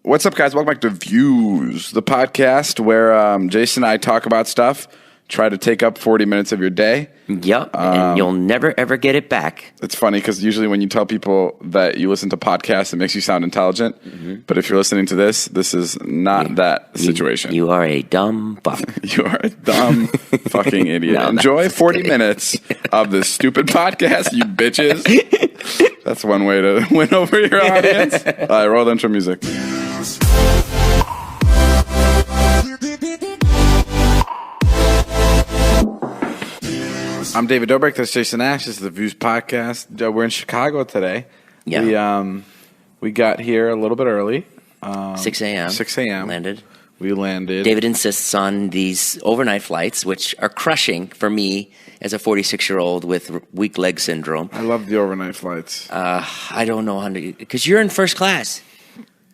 What's up, guys? Welcome back to Views, the podcast where Jason and I talk about stuff, try to take up 40 minutes of your day. Yep, and you'll never, ever get it back. It's funny because usually when you tell people that you listen to podcasts, it makes you sound intelligent. Mm-hmm. But if you're listening to this is not that situation. You are a dumb fuck. You are a dumb fucking idiot. No, enjoy 40 minutes of this stupid podcast, you bitches. That's one way to win over your audience. All right, roll the intro music. I'm David Dobrik. That's Jason Nash. This is the Views podcast. We're in Chicago today. Yeah. We got here a little bit early. 6 a.m. 6 a.m. Landed. We landed. David insists on these overnight flights, which are crushing for me as a 46-year-old with weak leg syndrome. I love the overnight flights. I don't know how to... Because you're in first class.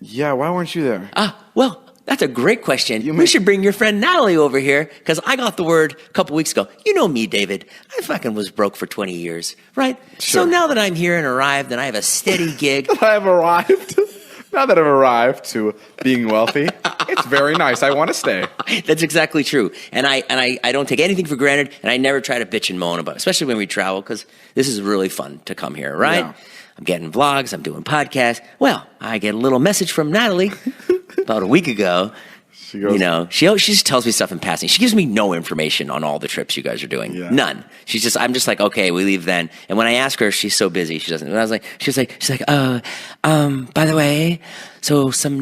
Yeah, why weren't you there? Well... That's a great question. We should bring your friend Natalie over here, because I got the word a couple weeks ago. You know me, David. I fucking was broke for 20 years, right? Sure. So now that I'm here and arrived and I have a steady gig. I've arrived. Now that I've arrived to being wealthy, it's very nice. I want to stay. That's exactly true. And I don't take anything for granted, and I never try to bitch and moan about it, especially when we travel, because this is really fun to come here, right? Yeah. I'm getting vlogs. I'm doing podcasts. Well, I get a little message from Natalie about a week ago. She goes, she just tells me stuff in passing. She gives me no information on all the trips you guys are doing. Yeah. None. I'm just like, okay, we leave then. And when I ask her, she's so busy, she doesn't. And I was like, she's like, by the way, so some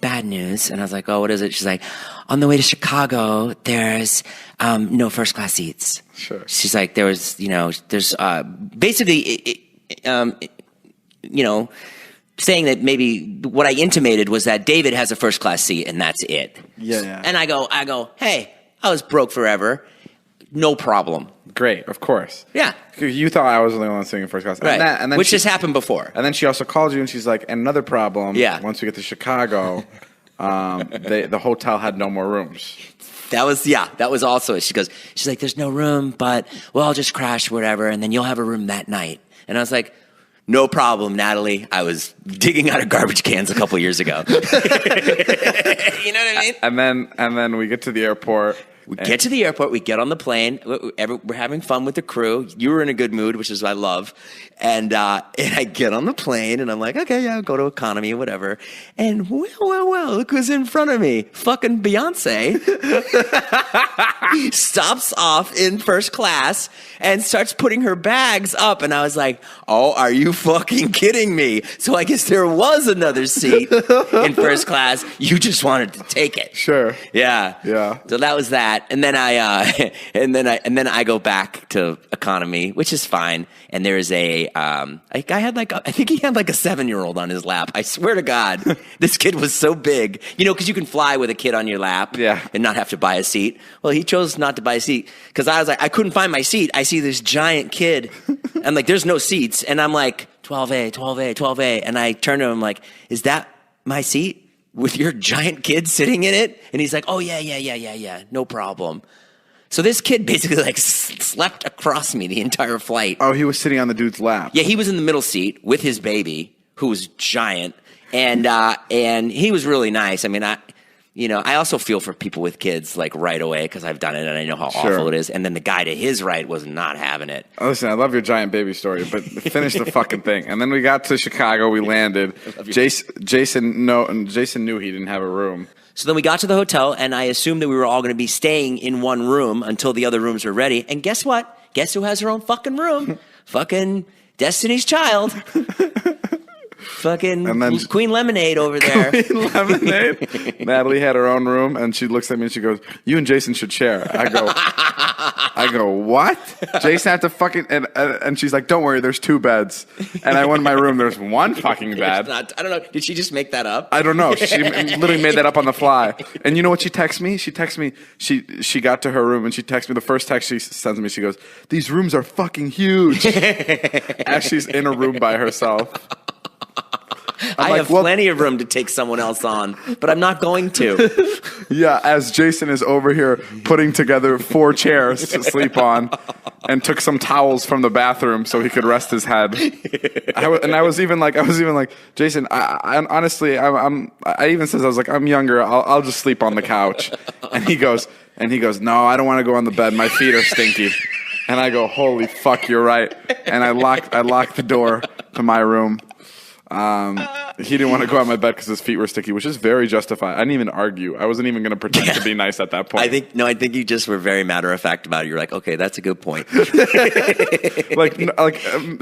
bad news. And I was like, oh, what is it? She's like, on the way to Chicago, there's no first class seats. Sure. She's like, there's basically, saying that maybe what I intimated was that David has a first class seat and that's it. Yeah. And I go, hey, I was broke forever. No problem. Great, of course. Yeah. You thought I was the only one sitting in first class. Right. And then which has happened before. And then she also called you and she's like, another problem. Yeah. Once we get to Chicago, the hotel had no more rooms. That was also it. She's like, there's no room, but I'll just crash whatever, and then you'll have a room that night. And I was like, no problem, Natalie. I was digging out of garbage cans a couple years ago. You know what I mean? And then we get to the airport. We get on the plane. We're having fun with the crew. You were in a good mood, which is what I love. And I get on the plane, and I'm like, okay, yeah, I'll go to economy, whatever. And well, look who's in front of me. Fucking Beyonce. Stops off in first class and starts putting her bags up. And I was like, oh, are you fucking kidding me? So I guess there was another seat in first class. You just wanted to take it. Sure. Yeah. So that was that. And then I go back to economy, which is fine. And there's I think he had like a 7-year-old on his lap. I swear to God, this kid was so big. Because you can fly with a kid on your lap and not have to buy a seat. Well, he chose not to buy a seat because I was like, I couldn't find my seat. I see this giant kid. I'm like, there's no seats. And I'm like, 12A, 12A, 12A. And I turn to him like, is that my seat? With your giant kid sitting in it? And he's like, oh, yeah, no problem. So this kid basically like slept across me the entire flight. Oh, he was sitting on the dude's lap. Yeah, he was in the middle seat with his baby, who was giant. And he was really nice. I mean, I also feel for people with kids like right away because I've done it and I know how awful it is. And then the guy to his right was not having it. Oh, listen, I love your giant baby story, but finish the fucking thing. And then we got to Chicago. We landed. Jason knew he didn't have a room. So then we got to the hotel, and I assumed that we were all going to be staying in one room until the other rooms were ready. And guess what? Guess who has her own fucking room? Fucking Destiny's Child. Fucking Queen Lemonade over there. Queen Lemonade. Natalie had her own room, and she looks at me and she goes, "You and Jason should share." I go, what? Jason had to fucking and she's like, "Don't worry, there's 2 beds." And I went in my room. There's 1 fucking bed. I don't know. Did she just make that up? I don't know. She literally made that up on the fly. And you know what she texts me? She texts me. She got to her room and she texts me. The first text she sends me, she goes, "These rooms are fucking huge." As she's in a room by herself. I have plenty of room to take someone else on, but I'm not going to. Yeah, as Jason is over here putting together 4 chairs to sleep on, and took some towels from the bathroom so he could rest his head. I was even like, Jason, I honestly, I even says, I was like, I'm younger, I'll just sleep on the couch. And he goes, no, I don't want to go on the bed. My feet are stinky. And I go, holy fuck, you're right. And I locked the door to my room. He didn't want to go out of my bed because his feet were sticky, which is very justified. I didn't even argue. I wasn't even going to pretend to be nice at that point. I think you just were very matter of fact about it. You're like, okay, that's a good point.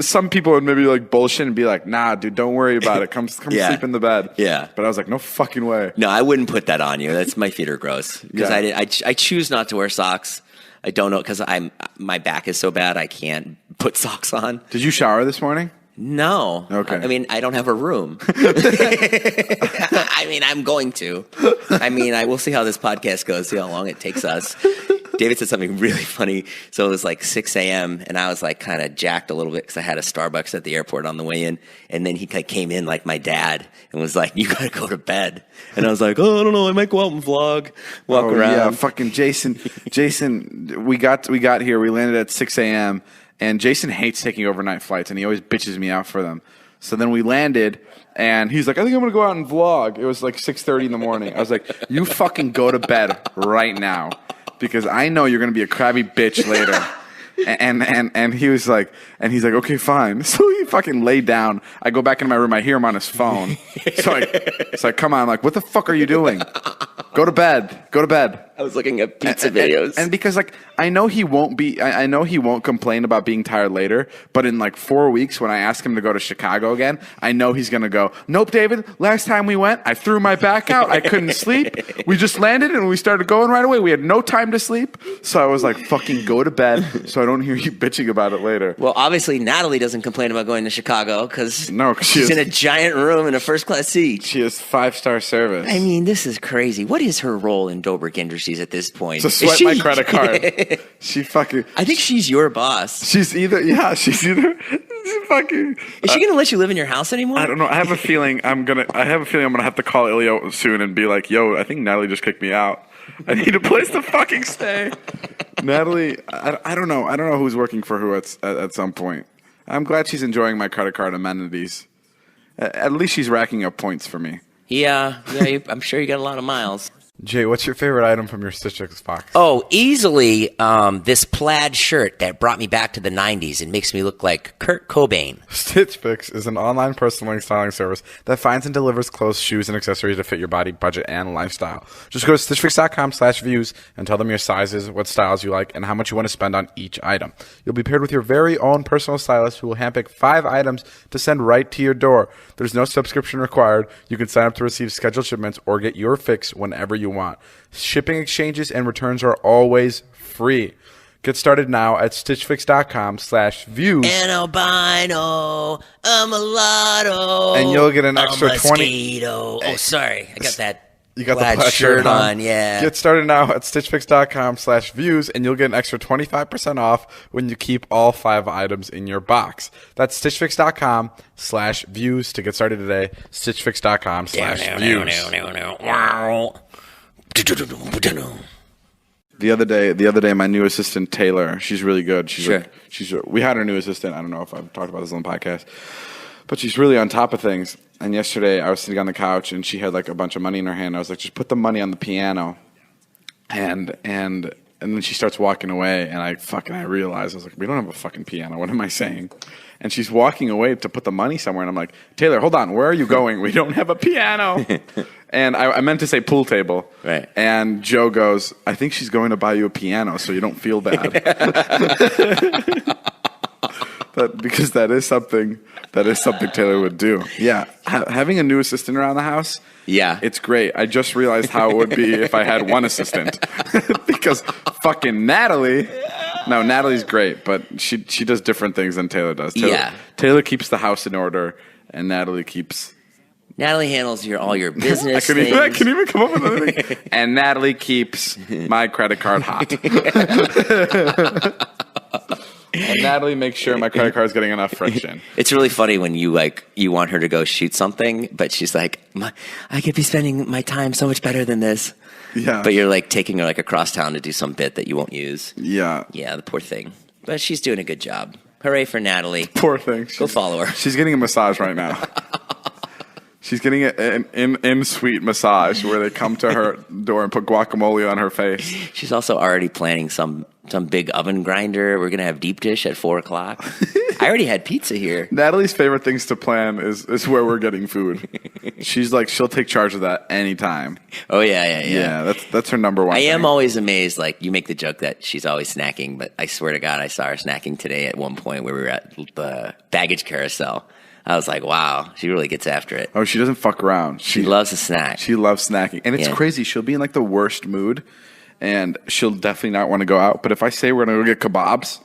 Some people would maybe like bullshit and be like, nah, dude, don't worry about it. Come sleep in the bed. Yeah. But I was like, no fucking way. No, I wouldn't put that on you. That's my feet are gross because I choose not to wear socks. I don't know because my back is so bad I can't put socks on. Did you shower this morning? No. Okay. I mean, I don't have a room. I mean, I'm going to. I mean, we'll see how this podcast goes, see how long it takes us. David said something really funny. So it was like 6 a.m. and I was like kind of jacked a little bit because I had a Starbucks at the airport on the way in. And then he came in like my dad and was like, you got to go to bed. And I was like, oh, I don't know. I might go out and walk around. Yeah, fucking Jason, we got here. We landed at 6 a.m. And Jason hates taking overnight flights, and he always bitches me out for them. So then we landed, and he's like, I think I'm going to go out and vlog. It was like 6:30 in the morning. I was like, you fucking go to bed right now, because I know you're going to be a crabby bitch later. And he's like, okay, fine. So he fucking laid down. I go back into my room. I hear him on his phone. So it's like, come on. I'm like, what the fuck are you doing? Go to bed. I was looking at pizza videos. And because like I know he won't complain about being tired later, but in like 4 weeks when I ask him to go to Chicago again, I know he's gonna go, nope, David, last time we went, I threw my back out, I couldn't sleep. We just landed and we started going right away. We had no time to sleep. So I was like, fucking go to bed so I don't hear you bitching about it later. Well, obviously Natalie doesn't complain about going to Chicago because she's in a giant room in a first class seat. She has 5-star service. I mean, this is crazy. What is her role in Dobrik Industries at this point? To swipe my credit card. She fucking. I think she's your boss. She's either. Fucking. Is she gonna let you live in your house anymore? I don't know. I have a feeling I'm gonna have to call Ilya soon and be like, "Yo, I think Natalie just kicked me out. I need a place to fucking stay." Natalie, I don't know. I don't know who's working for who at some point. I'm glad she's enjoying my credit card amenities. At least she's racking up points for me. Yeah. I'm sure you got a lot of miles. Jay, what's your favorite item from your Stitch Fix box? Oh, easily this plaid shirt that brought me back to the 90s. It makes me look like Kurt Cobain. Stitch Fix is an online personal styling service that finds and delivers clothes, shoes, and accessories to fit your body, budget, and lifestyle. Just go to stitchfix.com/views and tell them your sizes, what styles you like, and how much you want to spend on each item. You'll be paired with your very own personal stylist who will handpick 5 items to send right to your door. There's no subscription required. You can sign up to receive scheduled shipments or get your fix whenever you want. Shipping, exchanges, and returns are always free. Get started now at stitchfix.com/views. An albino, a mulatto, and you'll get an extra mosquito. 20. Oh, sorry. I got that. You got plaid the plaid shirt on, yeah. Get started now at stitchfix.com/views, and you'll get an extra 25% off when you keep all 5 items in your box. That's stitchfix.com/views to get started today. stitchfix.com/views. The other day, my new assistant Taylor, she's really good. We had our new assistant. I don't know if I've talked about this on the podcast, but she's really on top of things. And yesterday, I was sitting on the couch, and she had like a bunch of money in her hand. I was like, just put the money on the piano, and then she starts walking away, and I realized I was like, we don't have a fucking piano. What am I saying? And she's walking away to put the money somewhere, and I'm like, Taylor, hold on, where are you going? We don't have a piano. And I meant to say pool table. Right. And Joe goes, I think she's going to buy you a piano so you don't feel bad. Because that is something Taylor would do. Yeah. Having a new assistant around the house, yeah, it's great. I just realized how it would be if I had one assistant. Because fucking Natalie's great, but she does different things than Taylor does. Taylor keeps the house in order, and Natalie handles all your business things. I can even come up with anything. And Natalie keeps my credit card hot. And Natalie makes sure my credit card's getting enough friction. It's really funny when you want her to go shoot something, but she's like, I could be spending my time so much better than this. Yeah. But you're like taking her like across town to do some bit that you won't use. Yeah. Yeah, the poor thing. But she's doing a good job. Hooray for Natalie. Poor thing. Go follow her. She's getting a massage right now. She's getting an in-suite massage where they come to her door and put guacamole on her face. She's also already planning some big oven grinder. We're going to have deep dish at 4 o'clock. I already had pizza here. Natalie's favorite things to plan is where we're getting food. She's like, she'll take charge of that anytime. Oh, yeah. Yeah, that's her number one I thing. am always amazed. Like, you make the joke that she's always snacking, but I swear to God, I saw her snacking today at one point where we were at the baggage carousel. I was like, wow, she really gets after it. Oh, she doesn't fuck around. She loves a snack. She loves snacking. And it's crazy. She'll be in like the worst mood, and she'll definitely not want to go out. But if I say we're going to go get kebabs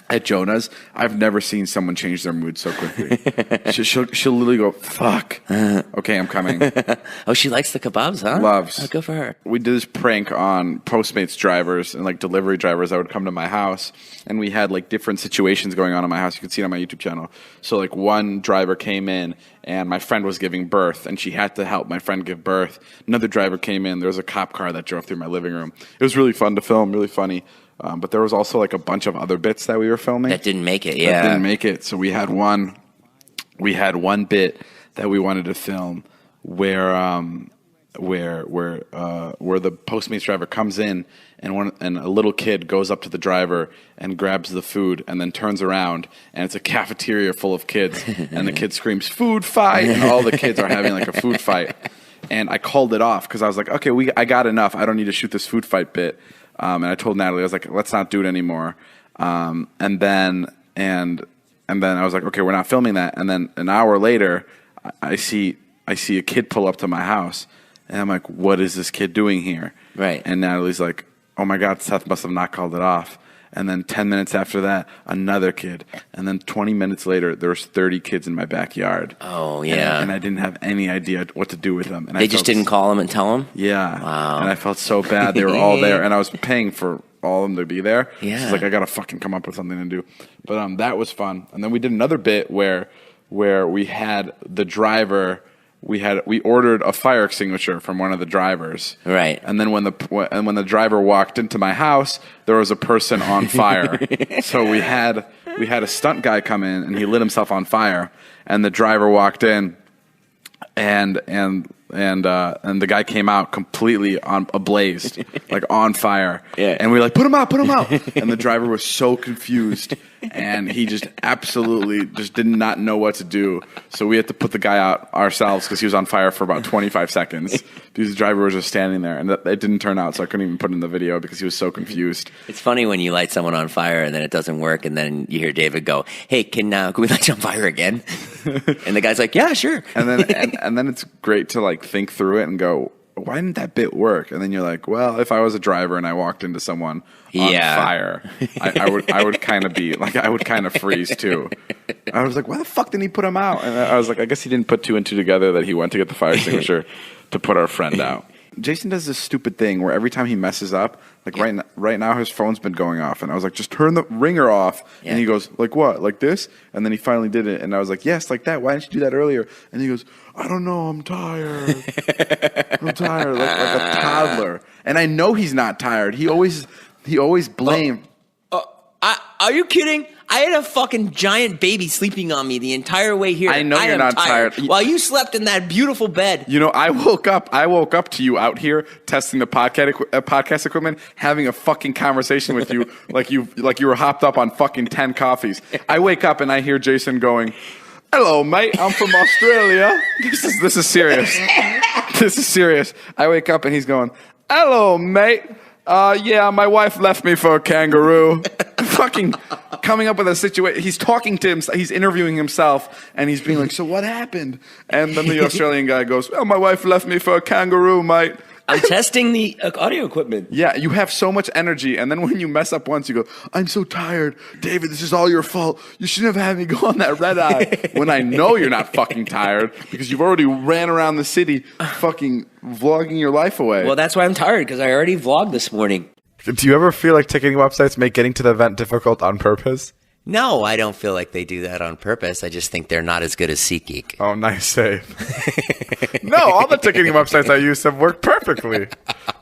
at Jonah's, I've never seen someone change their mood so quickly. she'll literally go, fuck. Okay, I'm coming. Oh, she likes the kebabs, huh? Loves. Oh, good for her. We did this prank on Postmates drivers and like delivery drivers that would come to my house, and we had like different situations going on in my house. You can see it on my YouTube channel. So like one driver came in and my friend was giving birth and she had to help my friend give birth. Another driver came in. There was a cop car that drove through my living room. It was really fun to film, really funny. But there was also like a bunch of other bits that we were filming that didn't make it. That didn't make it. So we had one bit that we wanted to film where the Postmates driver comes in and a little kid goes up to the driver and grabs the food and then turns around and it's a cafeteria full of kids and the kid screams food fight and all the kids are having like a food fight, and I called it off because I was like, okay, I got enough. I don't need to shoot this food fight bit. And I told Natalie, I was like, let's not do it anymore. And then I was like, okay, we're not filming that. And then an hour later, I see a kid pull up to my house, and I'm like, what is this kid doing here? Right. And Natalie's like, oh my God, Seth must have not called it off. And then 10 minutes after that, another kid. And then 20 minutes later, there was 30 kids in my backyard. Oh, yeah. And I didn't have any idea what to do with them. And they just didn't call them and tell them? Yeah. Wow. And I felt so bad. They were all there, and I was paying for all of them to be there. Yeah. So it's like, I got to fucking come up with something to do. But that was fun. And then we did another bit where we had the driver... We ordered a fire extinguisher from one of the drivers. Right. And then when the driver walked into my house, there was a person on fire. So we had a stunt guy come in and he lit himself on fire, and the driver walked in and the guy came out completely ablazed, like on fire. Yeah. And we were like, put him out. And the driver was so confused, and he just absolutely just did not know what to do. So we had to put the guy out ourselves because he was on fire for about 25 seconds because the driver was just standing there, and it didn't turn out, so I couldn't even put it in the video because he was so confused. It's funny when you light someone on fire and then it doesn't work, and then you hear David go, hey, can we light you on fire again? And the guy's like, yeah, sure. And then it's great to like think through it and go, why didn't that bit work? And then you're like, well, if I was a driver and I walked into someone on fire, I would kind of be like, I would kind of freeze too. I was like, why the fuck didn't he put him out? And I was like, I guess he didn't put two and two together that he went to get the fire extinguisher to put our friend out. Jason does this stupid thing where every time he messes up, like right now his phone's been going off, and I was like, just turn the ringer off. And he goes, like what? Like this? And then he finally did it, and I was like, yes, like that. Why didn't you do that earlier? And he goes, I don't know, I'm tired. I'm tired, like a toddler. And I know he's not tired. He always blames. Are you kidding? I had a fucking giant baby sleeping on me the entire way here. I know you're not tired. While you slept in that beautiful bed. You know, I woke up to you out here testing the podcast equipment, having a fucking conversation with you like you were hopped up on fucking 10 coffees. I wake up and I hear Jason going, hello, mate, I'm from Australia. This is serious. This is serious. I wake up and he's going, hello, mate. Yeah, my wife left me for a kangaroo. Fucking coming up with a situation. He's talking to himself. He's interviewing himself, and he's being like, so what happened? And then the Australian guy goes, well, my wife left me for a kangaroo, mate. I'm testing the audio equipment. Yeah, you have so much energy, and then when you mess up once, you go, I'm so tired. David, this is all your fault. You shouldn't have had me go on that red eye. When I know you're not fucking tired because you've already ran around the city fucking vlogging your life away. Well, that's why I'm tired, because I already vlogged this morning. Do you ever feel like ticketing websites make getting to the event difficult on purpose? No, I don't feel like they do that on purpose. I just think they're not as good as SeatGeek. Oh, nice save. No, all the ticketing websites I use have worked perfectly.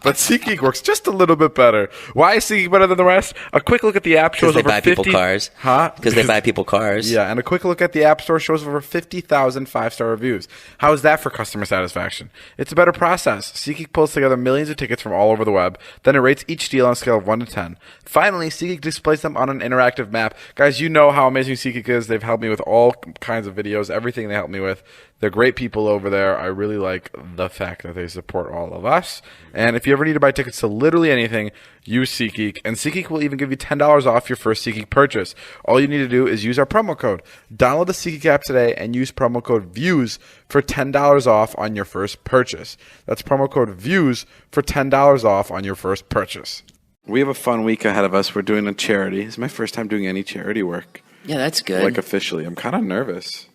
But SeatGeek works just a little bit better. Why is SeatGeek better than the rest? A quick look at the app shows over 50... Because they buy people cars. Huh? Because they buy people cars. Yeah, and a quick look at the App Store shows over 50,000 five-star reviews. How is that for customer satisfaction? It's a better process. SeatGeek pulls together millions of tickets from all over the web. Then it rates each deal on a scale of 1 to 10. Finally, SeatGeek displays them on an interactive map. Guys, you know how amazing SeatGeek is. They've helped me with all kinds of videos, everything they help me with. They're great people over there. I really like the fact that they support all of us. And if you ever need to buy tickets to literally anything, use SeatGeek. And SeatGeek will even give you $10 off your first SeatGeek purchase. All you need to do is use our promo code. Download the SeatGeek app today and use promo code VIEWS for $10 off on your first purchase. That's promo code VIEWS for $10 off on your first purchase. We have a fun week ahead of us. We're doing a charity. It's my first time doing any charity work. Yeah, that's good. Like officially. I'm kind of nervous.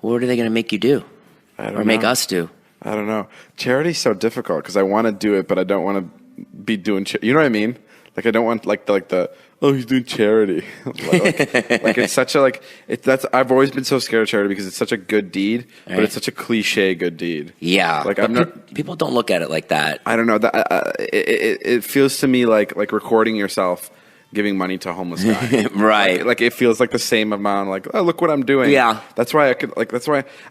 What are they going to make you do? I don't or know. make us do? I don't know. Charity's so difficult because I want to do it, but I don't want to be doing you know what I mean? Like I don't want like the oh, he's doing charity. like it's such a I've always been so scared of charity because it's such a good deed, right. But it's such a cliche good deed. Yeah, like I'm not. People don't look at it like that. I don't know. It feels to me like recording yourself giving money to a homeless guy. Right. Like it feels like the same amount, like, oh, look what I'm doing. Yeah. That's why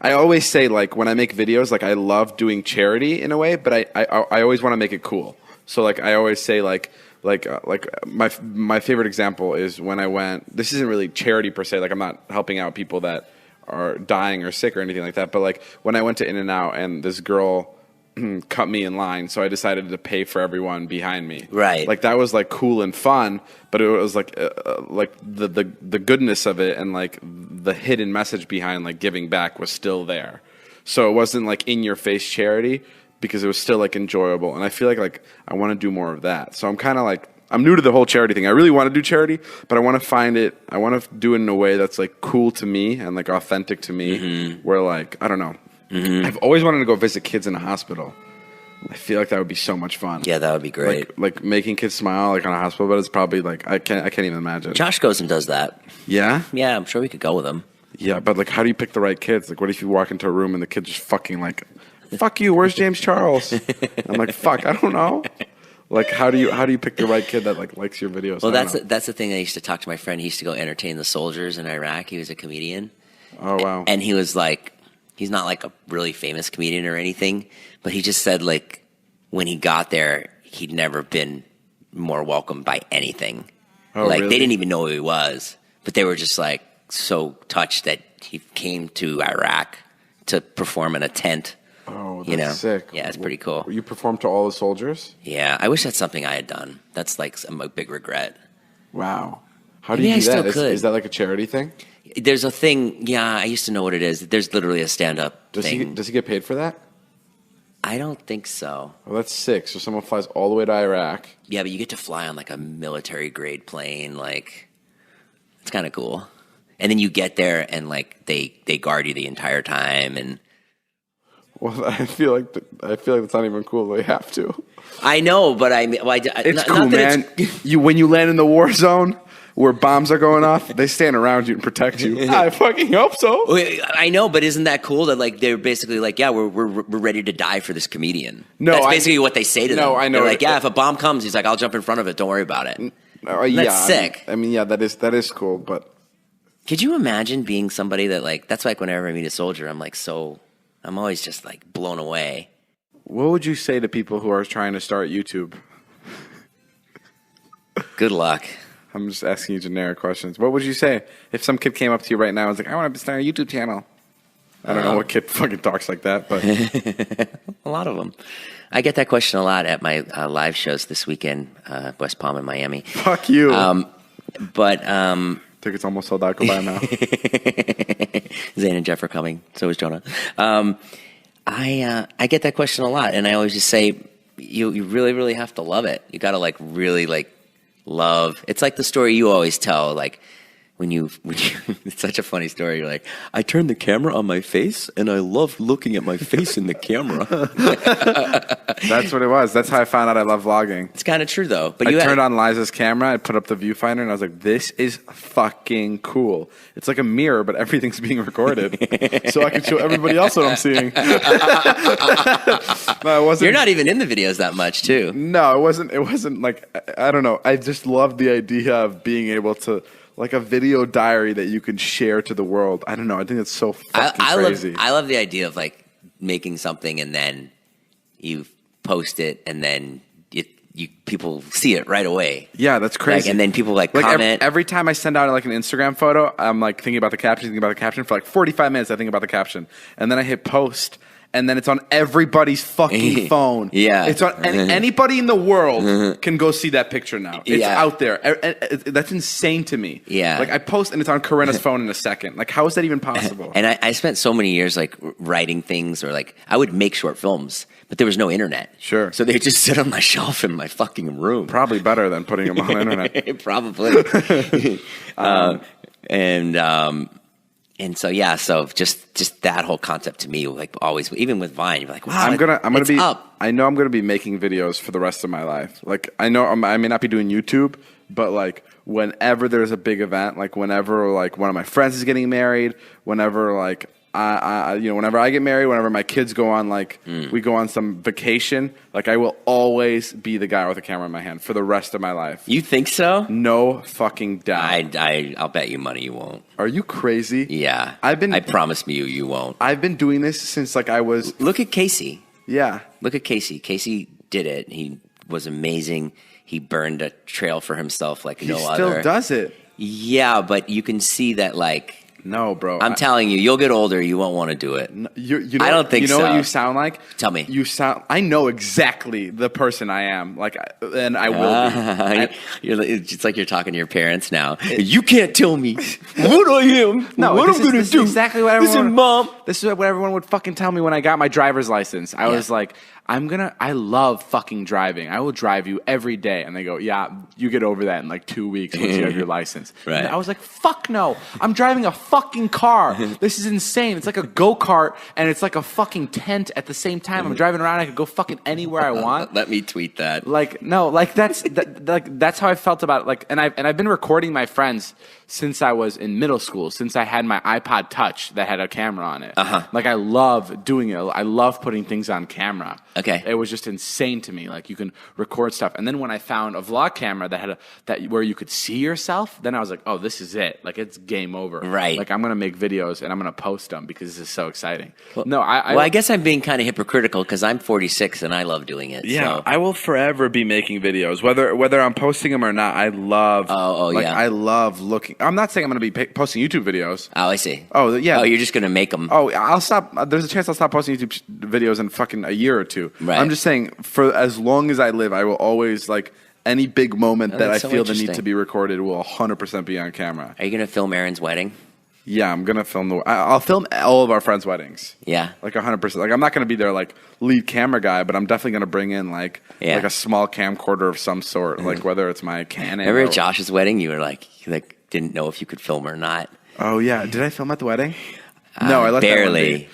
I always say, like, when I make videos, like, I love doing charity in a way, but I always want to make it cool. So, like, I always say, like my favorite example is when I went, this isn't really charity per se, like, I'm not helping out people that are dying or sick or anything like that, but, like, when I went to In-N-Out and this girl cut me in line, so I decided to pay for everyone behind me. Right. Like that was like cool and fun, but it was like the goodness of it and like the hidden message behind like giving back was still there. So it wasn't like in your face charity because it was still like enjoyable. And I feel like I want to do more of that. So I'm kind of like I'm new to the whole charity thing. I really want to do charity, but I want to find it. I want to do it in a way that's like cool to me and like authentic to me. Mm-hmm. Where like I don't know. Mm-hmm. I've always wanted to go visit kids in a hospital. I feel like that would be so much fun. Yeah, that would be great. Like making kids smile like on a hospital bed is probably like I can't even imagine. Josh goes and does that. Yeah? Yeah, I'm sure we could go with him. Yeah, but like how do you pick the right kids? Like what if you walk into a room and the kid's just fucking like, fuck you, where's James Charles? I'm like, fuck, I don't know. Like how do you pick the right kid that like likes your videos? Well, that's the thing I used to talk to my friend. He used to go entertain the soldiers in Iraq. He was a comedian. Oh wow. And he was like, he's not like a really famous comedian or anything, but he just said like when he got there, he'd never been more welcomed by anything. Oh, like really? they didn't even know who he was, but they were just like so touched that he came to Iraq to perform in a tent. Oh, that's sick. Yeah, it's pretty cool. You performed to all the soldiers? Yeah, I wish that's something I had done. That's like a big regret. Wow. How do you do that? Is that like a charity thing? There's a thing, yeah, I used to know what it is. There's literally a stand-up thing. Does he get paid for that? I don't think so. Well, that's sick. So someone flies all the way to Iraq. Yeah, but you get to fly on like a military-grade plane. Like, it's kind of cool. And then you get there and like they guard you the entire time. And well, I feel like that's not even cool. They have to. I know, but it's cool, man. When you land in the war zone where bombs are going off, they stand around you and protect you. I fucking hope so. I know, but isn't that cool that like they're basically like, yeah, we're ready to die for this comedian? No, that's basically what they say to them. No, I know. They're like, yeah, if a bomb comes, he's like, I'll jump in front of it. Don't worry about it. That's sick. I mean, yeah, that is cool. But could you imagine being somebody that like? That's like whenever I meet a soldier, I'm always just like blown away. What would you say to people who are trying to start YouTube? Good luck. I'm just asking you generic questions. What would you say if some kid came up to you right now and was like, I want to start a YouTube channel? I don't know what kid fucking talks like that, but a lot of them. I get that question a lot at my live shows this weekend, West Palm and Miami. Fuck you. Tickets almost sold out. Go buy them now. Zane and Jeff are coming. So is Jonah. I get that question a lot, and I always just say, you really, really have to love it. You got to like really like love. It's like the story you always tell, like it's such a funny story. You're like, I turned the camera on my face, and I love looking at my face in the camera. That's what it was. That's how I found out I love vlogging. It's kind of true, though. But I turned on Liza's camera, I put up the viewfinder, and I was like, this is fucking cool. It's like a mirror, but everything's being recorded. So I can show everybody else what I'm seeing. No, it wasn't. You're not even in the videos that much, too. No, it wasn't. It wasn't like, I don't know. I just love the idea of being able to, like a video diary that you can share to the world. I don't know. I think it's so fucking crazy. I love the idea of like making something and then you post it and then people see it right away. Yeah, that's crazy. Like, and then people like comment. Every time I send out like an Instagram photo, I'm like thinking about the caption, for like 45 minutes I think about the caption. And then I hit post. And then it's on everybody's fucking phone. Yeah. It's on anybody in the world can go see that picture now. It's out there. That's insane to me. Yeah. Like I post and it's on Corinna's phone in a second. Like how is that even possible? And I spent so many years like writing things or like I would make short films, but there was no internet. Sure. So they would just sit on my shelf in my fucking room. Probably better than putting them on the internet. Probably. And so yeah, so just that whole concept to me, like always, even with Vine, you're like, wow, I'm gonna be up. I know I'm gonna be making videos for the rest of my life. Like I know I may not be doing YouTube, but like whenever there's a big event, like whenever like one of my friends is getting married, whenever like whenever I get married, whenever my kids go on like we go on some vacation, like I will always be the guy with a camera in my hand for the rest of my life. You think so? No fucking doubt. I'll bet you money you won't. Are you crazy? Yeah. I promise you won't. I've been doing this since like I was. Look at Casey. Yeah. Look at Casey. Casey did it. He was amazing. He burned a trail for himself like no other. He still does it. Yeah, but you can see that like. No, bro. I'm telling you, you'll get older. You won't want to do it. You know, I don't think so. You know what you sound like? Tell me. I know exactly the person I am. Like, and I will be. It's like you're talking to your parents now. You can't tell me what I am. No, what I'm going to do. Exactly what everyone. Listen, Mom. This is what everyone would fucking tell me when I got my driver's license. I was like, I love fucking driving. I will drive you every day. And they go, yeah, you get over that in like 2 weeks once you have your license. Right. And I was like, fuck no. I'm driving a fucking car. This is insane. It's like a go-kart and it's like a fucking tent at the same time. I'm driving around. I could go fucking anywhere I want. Let me tweet that. Like, no, like that's how I felt about it. Like, and I've been recording my friends since I was in middle school, since I had my iPod Touch that had a camera on it. Like I love doing it. I love putting things on camera. Okay. It was just insane to me. Like you can record stuff. And then when I found a vlog camera that had where you could see yourself, then I was like, oh, this is it. Like it's game over. Right. Like I'm going to make videos and I'm going to post them because this is so exciting. Well, I guess I'm being kind of hypocritical because I'm 46 and I love doing it. Yeah. So. I will forever be making videos, whether I'm posting them or not. I love, I love looking. I'm not saying I'm going to be posting YouTube videos. Oh, I see. Oh, yeah. Oh, you're just going to make them. Oh, I'll stop. There's a chance I'll stop posting YouTube videos in fucking a year or two. Right. I'm just saying, for as long as I live, I will always, like, any big moment that I feel the need to be recorded will 100% be on camera. Are you going to film Aaron's wedding? Yeah, I'm going to film I'll film all of our friends' weddings. Yeah. Like 100%. Like, I'm not going to be their, like, lead camera guy, but I'm definitely going to bring in, like a small camcorder of some sort, like, whether it's my Canon. Remember at Josh's wedding, you were like, didn't know if you could film or not. Oh, yeah. Did I film at the wedding? No, I let barely. That one be.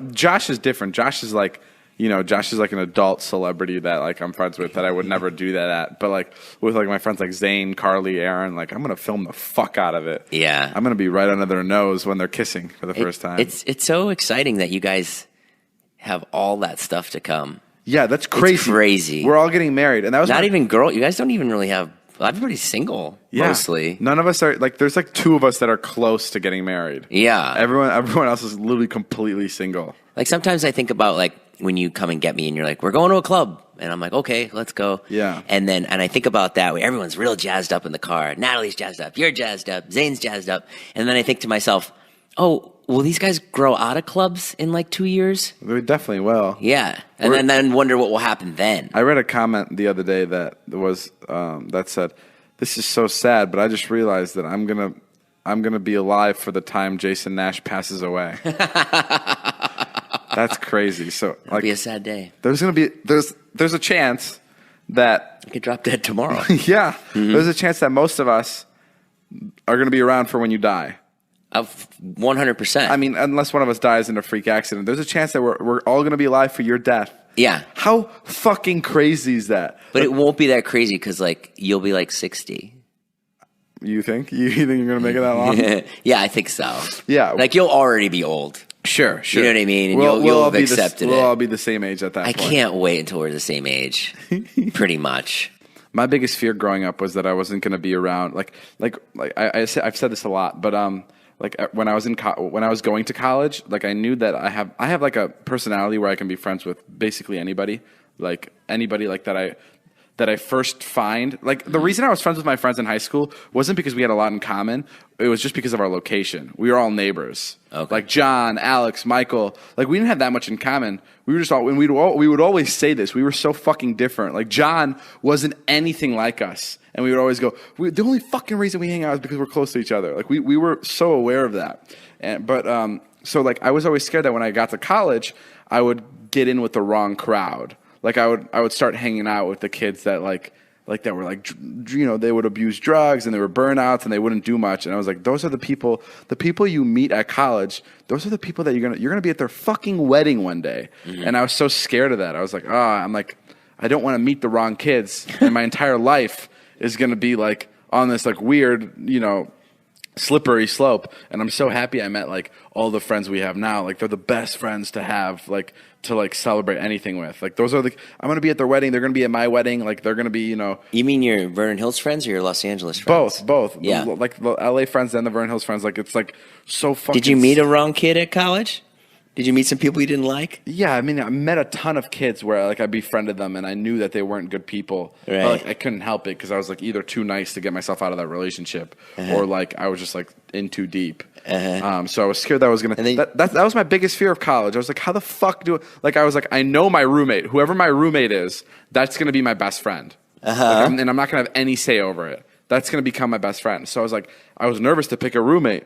No, Josh is different. Josh is like, Josh is like an adult celebrity that like I'm friends with that I would never do that at. But like with like my friends like Zane, Carly, Aaron, like I'm gonna film the fuck out of it. Yeah, I'm gonna be right under their nose when they're kissing for the first time. It's so exciting that you guys have all that stuff to come. Yeah, that's crazy. It's crazy. We're all getting married, and that was not even girl. You guys don't even really have. Everybody's single, mostly. None of us are like. There's like 2 of us that are close to getting married. Yeah, everyone else is literally completely single. Like sometimes I think about like when you come and get me and you're like, we're going to a club, and I'm like, okay, let's go. Yeah, and I think about that where everyone's real jazzed up in the car. Natalie's jazzed up, you're jazzed up, Zane's jazzed up, and then I think to myself, oh, will these guys grow out of clubs in like 2 years? We definitely will. Yeah, and then wonder what will happen then. I read a comment the other day that was that said, "This is so sad, but I just realized that I'm gonna be alive for the time Jason Nash passes away." That's crazy. So It'll be a sad day. There's a chance that I could drop dead tomorrow. Yeah, there's a chance that most of us are going to be around for when you die. 100%. I mean, unless one of us dies in a freak accident, there's a chance that we're all going to be alive for your death. Yeah. How fucking crazy is that? But it won't be that crazy because, like, you'll be like 60. You think? You think you're going to make it that long? Yeah, I think so. Yeah. Like, you'll already be old. Sure. You know what I mean? And you'll have accepted it. We'll all be the same age at that I point. can't wait until we're the same age. Pretty much. My biggest fear growing up was that I wasn't going to be around. I've said this a lot, but when I was going to college, like I knew that I have like a personality where I can be friends with basically anybody, like anybody like that I first find. Like the reason I was friends with my friends in high school wasn't because we had a lot in common. It was just because of our location. We were all neighbors. Okay. Like John, Alex, Michael. Like we didn't have that much in common. We were just all, and we would always say this. We were so fucking different. Like John wasn't anything like us. And we would always go, the only fucking reason we hang out is because we're close to each other. Like we were so aware of that. So like I was always scared that when I got to college, I would get in with the wrong crowd. Like I would start hanging out with the kids that that were like, you know, they would abuse drugs and they were burnouts and they wouldn't do much. And I was like, those are the people you meet at college. Those are the people that you're gonna be at their fucking wedding one day. Mm-hmm. And I was so scared of that. I was like, I don't want to meet the wrong kids. And my entire life is gonna be like on this like weird, you know, slippery slope. And I'm so happy I met like all the friends we have now. Like they're the best friends to have, like to like celebrate anything with. Like those are I'm gonna be at their wedding, they're gonna be at my wedding, like they're gonna be, you know. You mean your Vernon Hills friends or your Los Angeles friends? Both. Yeah. Like the LA friends and the Vernon Hills friends. Like it's like so fucking. Did you meet a wrong kid at college? Did you meet some people you didn't like? Yeah, I mean, I met a ton of kids where like I befriended them and I knew that they weren't good people. Right. But, like, I couldn't help it because I was like either too nice to get myself out of that relationship, or like I was just like in too deep. So I was scared that I was gonna. That was my biggest fear of college. I was like, how the fuck I was like, I know my roommate, whoever my roommate is, that's gonna be my best friend, and I'm not gonna have any say over it. That's gonna become my best friend. So I was like, I was nervous to pick a roommate.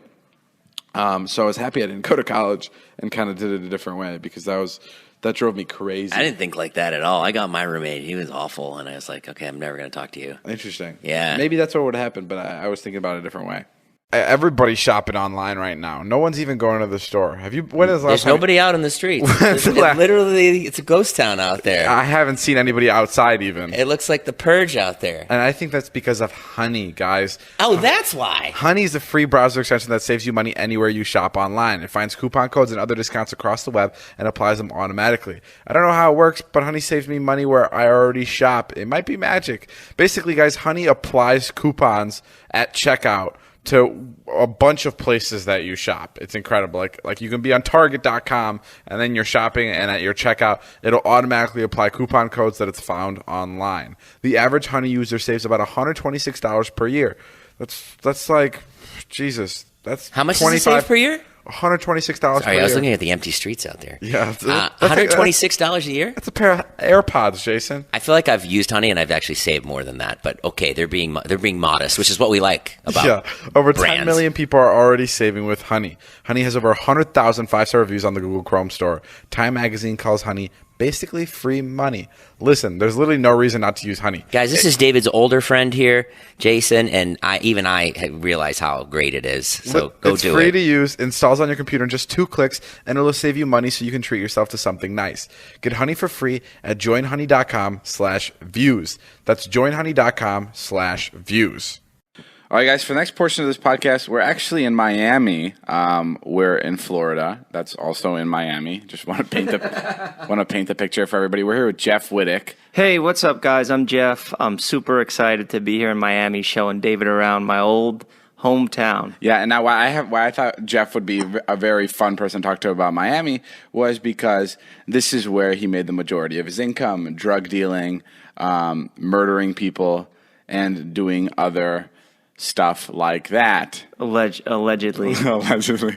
So I was happy I didn't go to college and kind of did it a different way because that drove me crazy. I didn't think like that at all. I got my roommate. He was awful. And I was like, okay, I'm never going to talk to you. Interesting. Yeah. Maybe that's what would happen, but I was thinking about it a different way. Everybody's shopping online right now. No one's even going to the store. Have you? When is the last There's nobody out in the streets. Literally, it's a ghost town out there. I haven't seen anybody outside even. It looks like the purge out there. And I think that's because of Honey, guys. Oh, that's why. Honey is a free browser extension that saves you money anywhere you shop online. It finds coupon codes and other discounts across the web and applies them automatically. I don't know how it works, but Honey saves me money where I already shop. It might be magic. Basically, guys, Honey applies coupons at checkout to a bunch of places that you shop. It's incredible. Like you can be on Target.com and then you're shopping, and at your checkout, it'll automatically apply coupon codes that it's found online. The average Honey user saves about $126 per year. That's like, Jesus. That's how much does it save per year? $126 per year. Sorry, I was looking at the empty streets out there. Yeah. $126 a year? That's a pair of AirPods, Jason. I feel like I've used Honey and I've actually saved more than that. But okay, they're being modest, which is what we like about over brands. 10 million people are already saving with Honey. Honey has over 100,000 five-star reviews on the Google Chrome store. Time Magazine calls Honey basically free money. Listen, there's literally no reason not to use Honey. Guys, this is David's older friend here, Jason, and I realize how great it is. So go do it. It's free to use, installs on your computer in just 2 clicks, and it'll save you money so you can treat yourself to something nice. Get Honey for free at joinhoney.com/views. That's joinhoney.com/views. All right, guys, for the next portion of this podcast, we're actually in Miami. We're in Florida. That's also in Miami. Just want to paint the picture for everybody. We're here with Jeff Wittick. Hey, what's up, guys? I'm Jeff. I'm super excited to be here in Miami showing David around my old hometown. Yeah, and now why I thought Jeff would be a very fun person to talk to about Miami was because this is where he made the majority of his income, drug dealing, murdering people, and doing other stuff like that. Allegedly. Allegedly.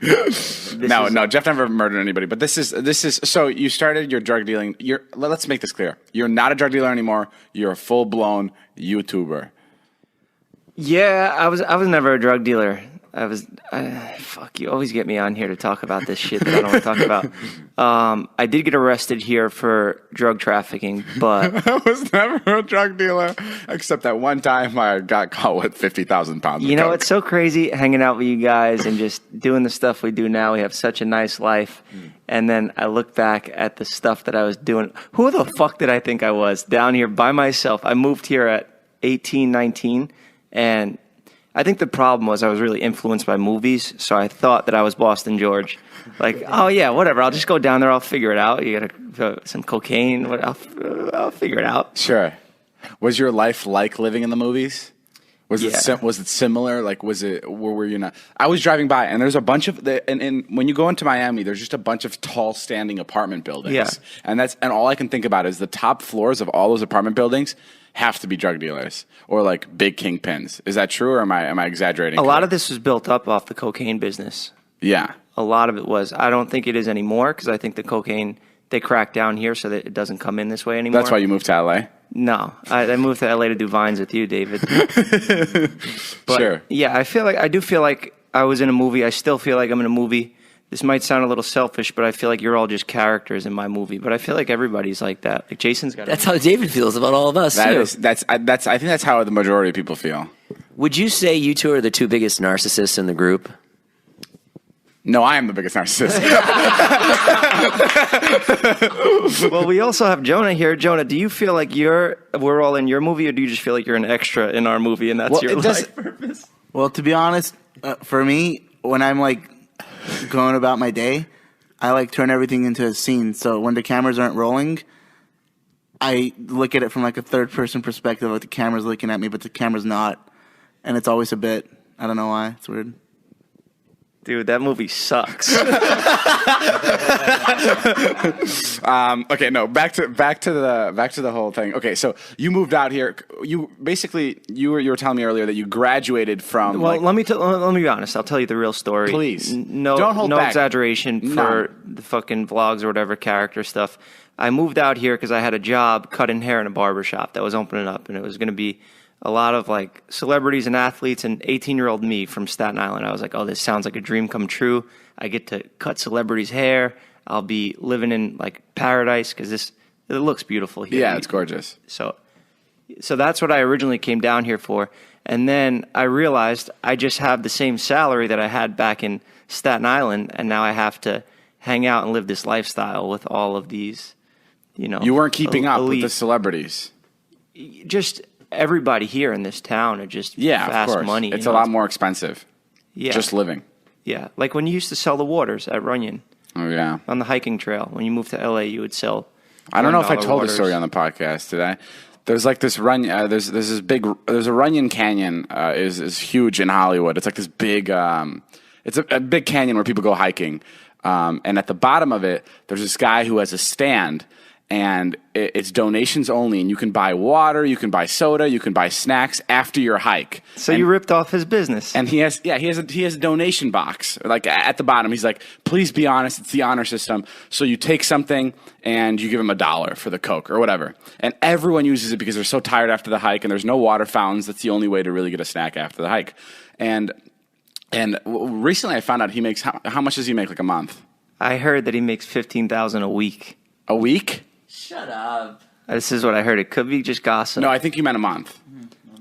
No, Jeff never murdered anybody. But this is. So you started your drug dealing. Let's make this clear. You're not a drug dealer anymore. You're a full blown YouTuber. Yeah, I was never a drug dealer. fuck, you always get me on here to talk about this shit that I don't want to talk about. I did get arrested here for drug trafficking, but I was never a drug dealer, except that one time I got caught with 50,000 pounds of you know, coke. it's so crazy hanging out with you guys and just doing the stuff we do now. We have such a nice life. And then I look back at the stuff that I was doing. Who the fuck did I think I was down here by myself? I moved here at 18, 19, and I think the problem was I was really influenced by movies, so I thought that I was Boston George. Like, oh yeah, whatever, I'll just go down there, I'll figure it out. You got some cocaine, I'll figure it out. Sure. Was your life like living in the movies? Was Yeah. it similar? Like, were you not? I was driving by, and there's a bunch of and when you go into Miami, there's just a bunch of tall, standing apartment buildings. Yeah. And all I can think about is the top floors of all those apartment buildings have to be drug dealers or like big kingpins. Is that true, or am I exaggerating? A lot of this was built up off the cocaine business. Yeah. A lot of it was. I don't think it is anymore because I think the cocaine, they cracked down here so that it doesn't come in this way anymore. That's why you moved to LA. No, I moved to LA to do Vines with you, David. But, Sure. Yeah, I do feel like I was in a movie. I still feel like I'm in a movie. This might sound a little selfish, but I feel like you're all just characters in my movie. But I feel like everybody's like that. Like Jason's got. That's how David feels about all of us, too. I think that's how the majority of people feel. Would you say you two are the two biggest narcissists in the group? No, I am the biggest narcissist. Well, we also have Jonah here. Jonah, do you feel like we're all in your movie, or do you just feel like you're an extra in our movie and that's your life purpose? Well, to be honest, for me, when I'm like going about my day, I like turn everything into a scene. So when the cameras aren't rolling, I look at it from like a third person perspective, like the camera's looking at me, but the camera's not. And it's always a bit. I don't know why. It's weird. Dude, that movie sucks. Okay, no, back to the whole thing. Okay, so you moved out here. You were telling me earlier that you graduated from. Well, let me be honest. I'll tell you the real story. Please. No, Don't hold no back. exaggeration for the fucking vlogs or whatever character stuff. I moved out here because I had a job cutting hair in a barbershop that was opening up, and it was going to be a lot of like celebrities and athletes, and 18-year-old me from Staten Island. I was like, oh, this sounds like a dream come true. I get to cut celebrities' hair. I'll be living in like paradise because it looks beautiful here. Yeah, it's gorgeous. So that's what I originally came down here for. And then I realized I just have the same salary that I had back in Staten Island, and now I have to hang out and live this lifestyle with all of these, You weren't keeping up with elite- the celebrities. Just everybody here in this town are just fast of course. money. It's a lot more expensive. Yeah. Just living. Yeah. Like when you used to sell the waters at Runyon Oh yeah. on the hiking trail. When you moved to LA, you would sell. I don't know if I $1 told waters. this story on the podcast. Did I? There's like this there's a Runyon Canyon is huge in Hollywood. It's like this big it's a big canyon where people go hiking. And at the bottom of it, there's this guy who has a stand, and it's donations only, and you can buy water, you can buy soda, you can buy snacks after your hike. So you ripped off his business. And he has a donation box like at the bottom. He's like, please be honest. It's the honor system. So you take something and you give him $1 for the Coke or whatever. And everyone uses it because they're so tired after the hike, and there's no water fountains. That's the only way to really get a snack after the hike. And recently I found out he makes how much does he make like a month? I heard that he makes $15,000 a week. A week? Shut up. This is what I heard. It could be just gossip. No, I think you meant a month.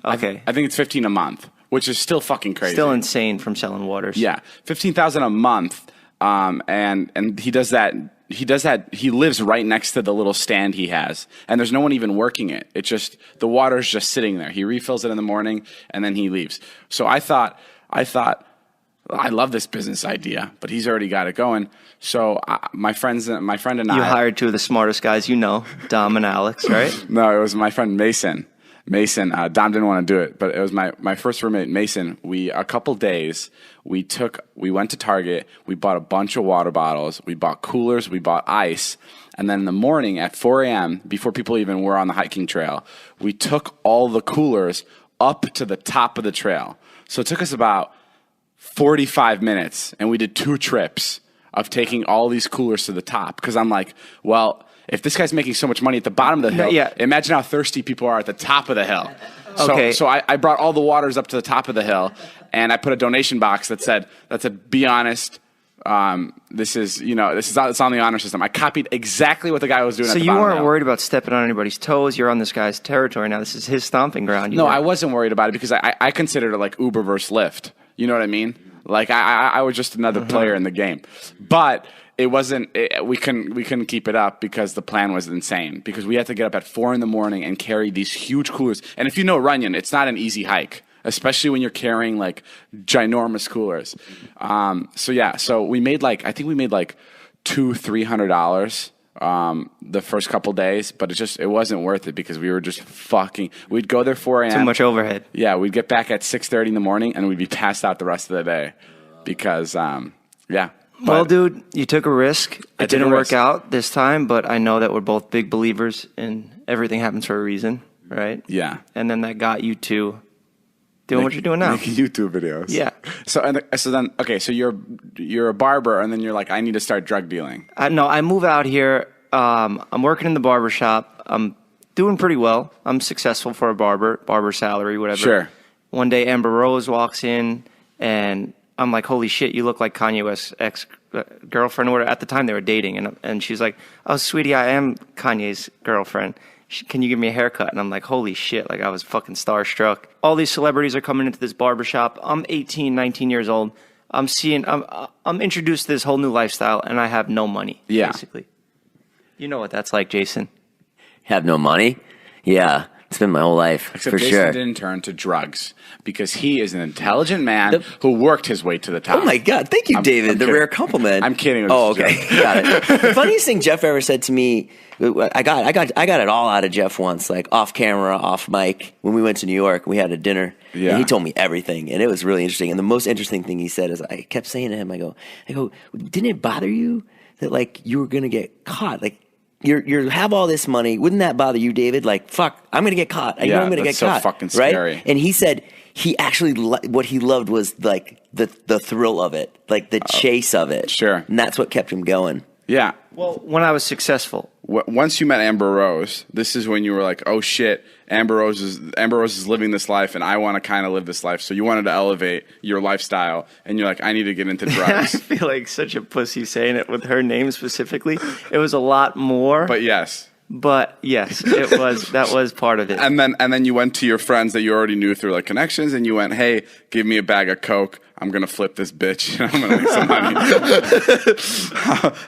Okay. I think it's 15 a month, which is still fucking crazy. Still insane from selling waters. Yeah, 15,000 a month, and he does that. He lives right next to the little stand he has, and there's no one even working it. It's just the water's just sitting there. He refills it in the morning, and then he leaves. So I thought, I love this business idea, but he's already got it going. So my friend and I. You hired two of the smartest guys you know, Dom and Alex, right? No, it was my friend Mason. Dom didn't want to do it, but it was my first roommate, Mason. A couple days, we went to Target, we bought a bunch of water bottles, we bought coolers, we bought ice, and then in the morning at 4 a.m., before people even were on the hiking trail, we took all the coolers up to the top of the trail. So it took us about 45 minutes, and we did 2 trips of taking all these coolers to the top, because I'm like, well, if this guy's making so much money at the bottom of the hill, imagine how thirsty people are at the top of the hill. Okay. So I brought all the waters up to the top of the hill, And I put a donation box that said, be honest. It's on the honor system. I copied exactly what the guy was doing. So at the you bottom of the weren't hill. worried about stepping on anybody's toes. You're on this guy's territory now. This is his stomping ground. No, I wasn't worried about it because I considered it like Uber versus Lyft. You know what I mean? Like I was just another player in the game. But it wasn't. We couldn't keep it up because the plan was insane. Because we had to get up at 4 a.m. and carry these huge coolers. And if you know Runyon, it's not an easy hike, especially when you're carrying like ginormous coolers. So we made I think we made like $200-300 the first couple days, but it wasn't worth it because we were just we'd go there 4 a.m. Too much overhead. Yeah, we'd get back at 6:30 in the morning and we'd be passed out the rest of the day because Well, dude, you took a risk. It didn't work risk. out this time, but I know that we're both big believers in everything happens for a reason, right? Yeah. And then that got you to doing what you're doing now. Making YouTube videos. Yeah. So you're a barber, and then you're like, I need to start drug dealing. I move out here. I'm working in the barber shop. I'm doing pretty well. I'm successful for a barber salary, whatever. Sure. One day, Amber Rose walks in, and I'm like, holy shit, you look like Kanye West's ex-girlfriend or whatever. At the time, they were dating. And she's like, oh, sweetie, I am Kanye's girlfriend. Can you give me a haircut? And I'm like, holy shit, like I was fucking starstruck. All these celebrities are coming into this barbershop. I'm 18, 19 years old. I'm introduced to this whole new lifestyle, and I have no money, basically. You know what that's like, Jason. Have no money? Yeah. It's been my whole life, Except for Jason sure. didn't turn to drugs because he is an intelligent man who worked his way to the top. Oh my God! Thank you, David. I'm the kidding. rare compliment. I'm kidding. It Oh, was a okay, joke. got it. The funniest thing Jeff ever said to me, I got it all out of Jeff once, like off camera, off mic. When we went to New York, we had a dinner, Yeah. and he told me everything, and it was really interesting. And the most interesting thing he said is, I kept saying to him, I go, didn't it bother you that like you were gonna get caught, like? You have all this money. Wouldn't that bother you, David? Like, fuck, I'm going to get caught. I know I'm going to get that's so caught. fucking right? scary. And he said he actually, what he loved was like the thrill of it, like the chase of it. Sure. And that's what kept him going. Yeah. Well, when I was successful. Once you met Amber Rose, this is when you were like, oh shit, Amber Rose is living this life and I want to kind of live this life. So you wanted to elevate your lifestyle and you're like, I need to get into I drugs. feel like such a pussy saying it with her name specifically. It was a lot more. But yes. But yes, it was. That was part of it. And then you went to your friends that you already knew through like connections and you went, hey, give me a bag of Coke. I'm going to flip this bitch. I'm going to make some money.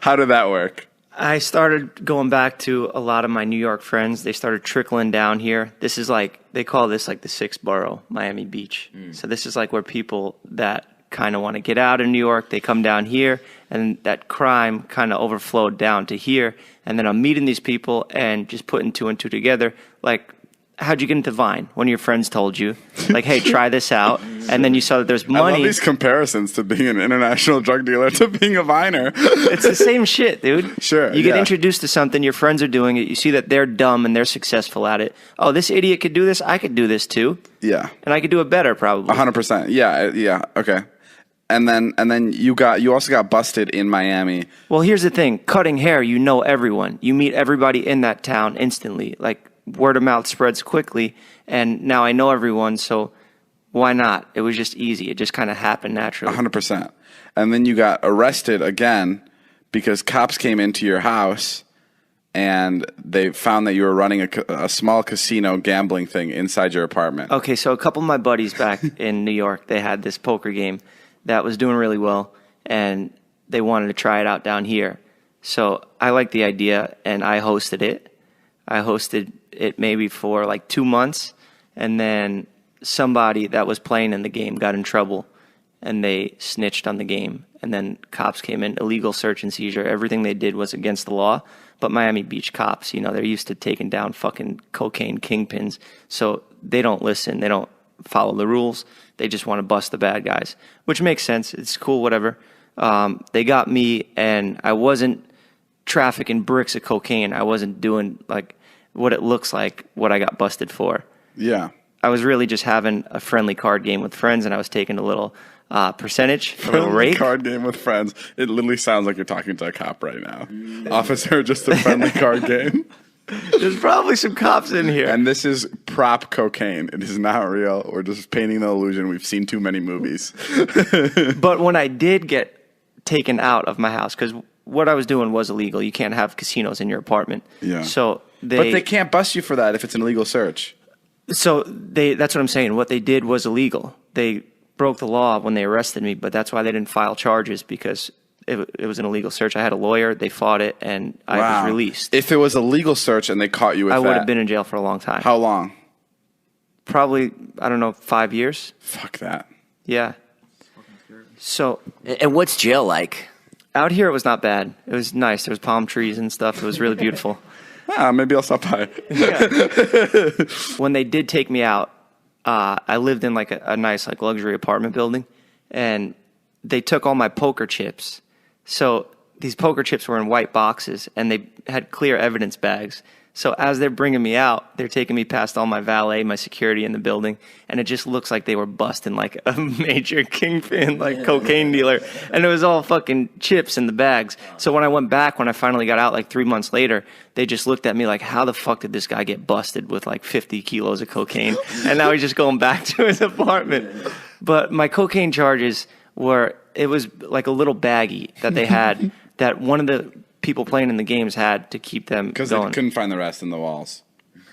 How did that work? I started going back to a lot of my New York friends. They started trickling down here. This is like, they call this like the sixth borough, Miami Beach. So this is like where people that kind of want to get out of New York, they come down here, and that crime kind of overflowed down to here. And then I'm meeting these people and just putting two and two together. Like, how'd you get into Vine? One of your friends told you, like, hey, try this out. And then you saw that there's money. I love these comparisons to being an international drug dealer to being a viner. It's the same shit, dude. Sure, You get yeah. introduced to something, your friends are doing it, you see that they're dumb and they're successful at it. Oh, this idiot could do this, I could do this too. Yeah. And I could do it better, probably. 100%. Yeah, okay. And then you also got busted in Miami. Well, here's the thing. Cutting hair, you know everyone. You meet everybody in that town instantly. Like, word of mouth spreads quickly, and now I know everyone, so why not? It was just easy. It just kind of happened naturally. 100%. And then you got arrested again because cops came into your house and they found that you were running a small casino gambling thing inside your apartment. Okay, so a couple of my buddies back in New York, they had this poker game that was doing really well, and they wanted to try it out down here. So I liked the idea, and I hosted it. I hosted it maybe for like 2 months, and then somebody that was playing in the game got in trouble, and they snitched on the game. And then cops came in, illegal search and seizure. Everything they did was against the law. But Miami Beach cops, you know, they're used to taking down fucking cocaine kingpins. So they don't listen. They don't follow the rules. They just want to bust the bad guys, which makes sense. It's cool, whatever. They got me, and I wasn't trafficking bricks of cocaine. I wasn't doing like what it looks like, what I got busted for. Yeah. I was really just having a friendly card game with friends, and I was taking a little percentage, a little rake. Card game with friends. It literally sounds like you're talking to a cop right now. Officer, just a friendly card game. There's probably some cops in here. And this is prop cocaine. It is not real. We're just painting the illusion. We've seen too many movies. But when I did get taken out of my house, because what I was doing was illegal. You can't have casinos in your apartment. Yeah. So But they can't bust you for that if it's an illegal search. So that's what I'm saying. What they did was illegal. They broke the law when they arrested me, but that's why they didn't file charges, because it was an illegal search. I had a lawyer. They fought it, and I was released. If it was a legal search and they caught you with I that, would have been in jail for a long time. How long? Probably, I don't know, 5 years. Fuck that. Yeah. So And what's jail like? out here, it was not bad. It was nice. There was palm trees and stuff. It was really beautiful. Maybe I'll stop by. When they did take me out, I lived in like a nice like luxury apartment building, and they took all my poker chips. So these poker chips were in white boxes, and they had clear evidence bags. So as they're bringing me out, they're taking me past all my valet, my security in the building, and it just looks like they were busting like a major kingpin, like cocaine dealer. And it was all fucking chips in the bags. So when I went back, when I finally got out like 3 months later, they just looked at me like, how the fuck did this guy get busted with like 50 kilos of cocaine? And now he's just going back to his apartment. But my cocaine charges were, it was like a little baggie that they had that one of the people playing in the games had to keep them going. Because they couldn't find the rest in the walls.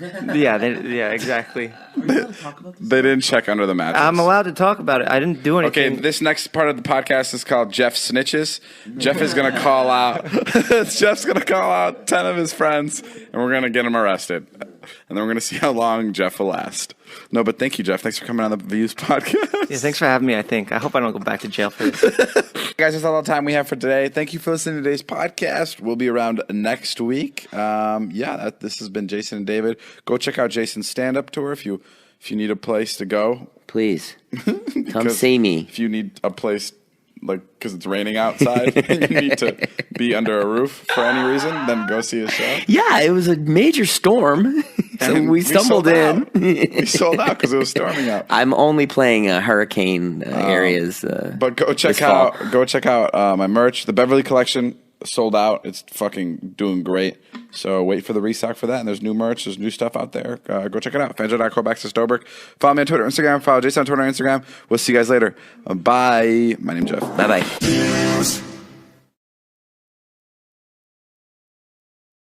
Yeah, exactly. They didn't check under the mattress. I'm allowed to talk about it. I didn't do anything. Okay, this next part of the podcast is called Jeff Snitches. Jeff is going to call out. Jeff's going to call out 10 of his friends, and we're going to get him arrested. And then we're going to see how long Jeff will last. No, but thank you, Jeff. Thanks for coming on the Views podcast. Yeah, thanks for having me, I think. I hope I don't go back to jail for this. Guys, that's all the time we have for today. Thank you for listening to today's podcast. We'll be around next week. This has been Jason and David. Go check out Jason's stand-up tour if you need a place to go. Please come see me. If you need a place, like, because it's raining outside and you need to be under a roof for any reason, then go see his show. Yeah, it was a major storm. So we stumbled in. We sold out because it was storming out. I'm only playing hurricane areas. But go check out my merch. The Beverly Collection sold out. It's fucking doing great. So wait for the restock for that. And there's new merch. There's new stuff out there. Go check it out. Fanjo.co/Dobrik. Follow me on Twitter, Instagram. Follow Jason on Twitter and Instagram. We'll see you guys later. Bye. My name's Jeff. Bye-bye.